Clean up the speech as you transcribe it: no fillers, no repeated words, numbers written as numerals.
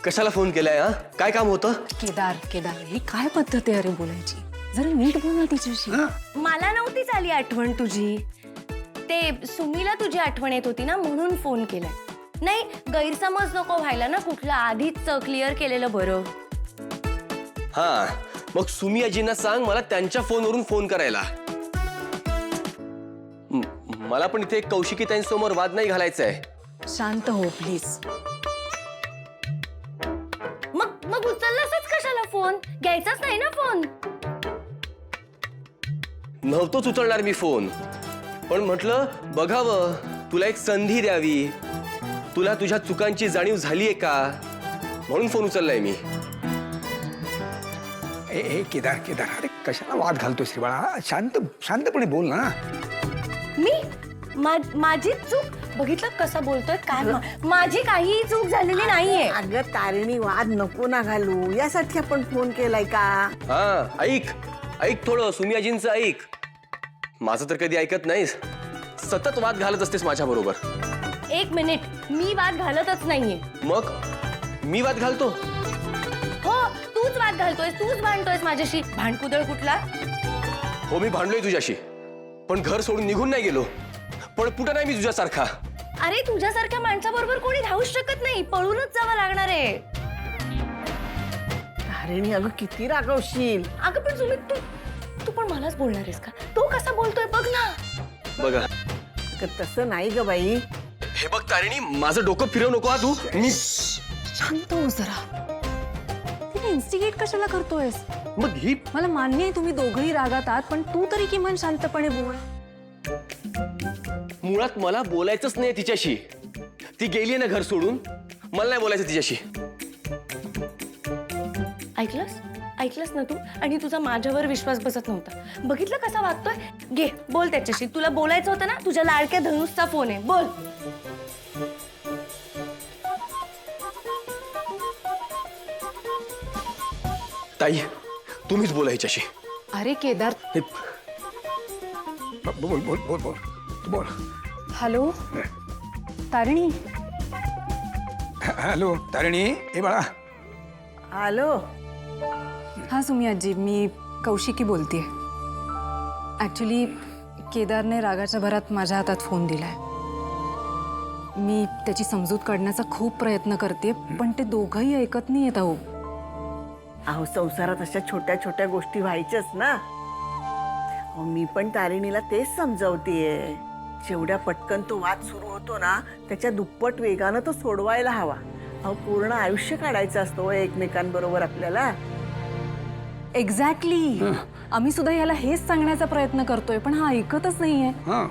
कशाला फोन केलाय? हा, काय काम होतं? केदार केदार ही काय पद्धत आहे अरे बोलायची? जरा नीट बोल ना तिच्याशी. मला नव्हतीच आली आठवण तुझी. ते सुमीला तुझी आठवण येत होती ना म्हणून फोन केलाय. नाही गैरसमज नको व्हायला ना कुठला, आधीच क्लिअर केलेलं बरं. हा, मग सुमी आजींना सांग मला त्यांच्या फोनवरून फोन करायला. मला पण इथे कौशिकीताईंसमोर वाद नाही घालायचा आहे. शांत हो प्लीज. मग उचललासच कशाला फोन? घ्यायचाच नाही ना फोन. नव्हतोच उचलणार मी फोन, पण म्हटलं बघावं, तुला एक संधी द्यावी. तुला तुझ्या चुकांची जाणीव झालीये का म्हणून फोन उचललाय मी. ए केदार केदार, अरे कशाला वाद घालतोय श्री बाळा? शांतपणे बोल ना. माझी चूक बघितलं कसं बोलतोय काय? माझी काहीही चूक झालेली नाहीये. अगं तारिणी, वाद नको ना घालू, यासाठी आपण फोन केलाय का? हा, ऐक थोडं, सुमी आजींचं ऐक. माझं तर कधी ऐकत नाहीस, सतत वाद घालत असतेस माझ्या बरोबर. एक मिनिट, मी वाद घालतच नाहीये. मग मी वाद घालतो? हो, तूच वाद घालतोयस, तूच भांडतोयस माझ्याशी. भांडकुदळ कुठला? हो, मी भांडलोय तुझ्याशी, पण घर सोडून निघून नाही गेलो. पण कुठं नाही मी तुझ्यासारखा. अरे तुझ्यासारख्या माणसाबरोबर कोणी राहूच शकत नाही, पळूनच जावं लागणार आहे. तारिणी अगं किती रागवशील. अगं पण तुम्ही तू पण मलाच बोलणार आहेस का? तो कसा बोलतोय बघ ना. बघा, अगं तसं नाही ग बाई. हे बघ तारिणी, माझं डोकं फिरवू नको हा तू. मी शांत हो जरा. तिने इन्स्टिगेट कशाला करतोयस? मग ही मला मान्य आहे तुम्ही दोघंही रागात आहात, पण तू तरी किमान शांतपणे बोल. मुळात मला बोलायचंच नाही तिच्याशी. ती गेली ना घर सोडून, मला नाही बोलायचं तिच्याशी. ऐकलंस ना तू? आणि तुझा माझ्यावर विश्वास बसत नव्हता. बघितलं कसा वागतोय? घे बोल त्याच्याशी. तुला बोलायचं होतं ना, तुझ्या लाडक्या धनुषचा फोन आहे, बोल. ताई, तुम्हीच बोला हिच्याशी. अरे केदार. बोल बोल बोल बोल बोल. हॅलो तारिणी. हॅलो तारिणी, ए बाळा. हॅलो. हा सुमी आजी, मी कौशिकी बोलतेय. ऍक्च्युली केदारने रागाच्या भरात माझ्या हातात फोन दिलाय. मी त्याची समजूत काढण्याचा खूप प्रयत्न करते, पण ते दोघंही ऐकत नाही येत. अहो संसारात अशा छोट्या छोट्या गोष्टी व्हायच्याच ना. अहो मी पण तारिणीला तेच समजावतीये. जेवढ्या पटकन तो वाद सुरू होतो ना, त्याच्या दुप्पट वेगानं तो सोडवायला हवा. अहो पूर्ण आयुष्य काढायचं असतो एकमेकांबरोबर आपल्याला. एक्झॅक्टली. आम्ही सुद्धा याला हेच सांगण्याचा प्रयत्न करतोय, पण हा ऐकतच नाहीये. हा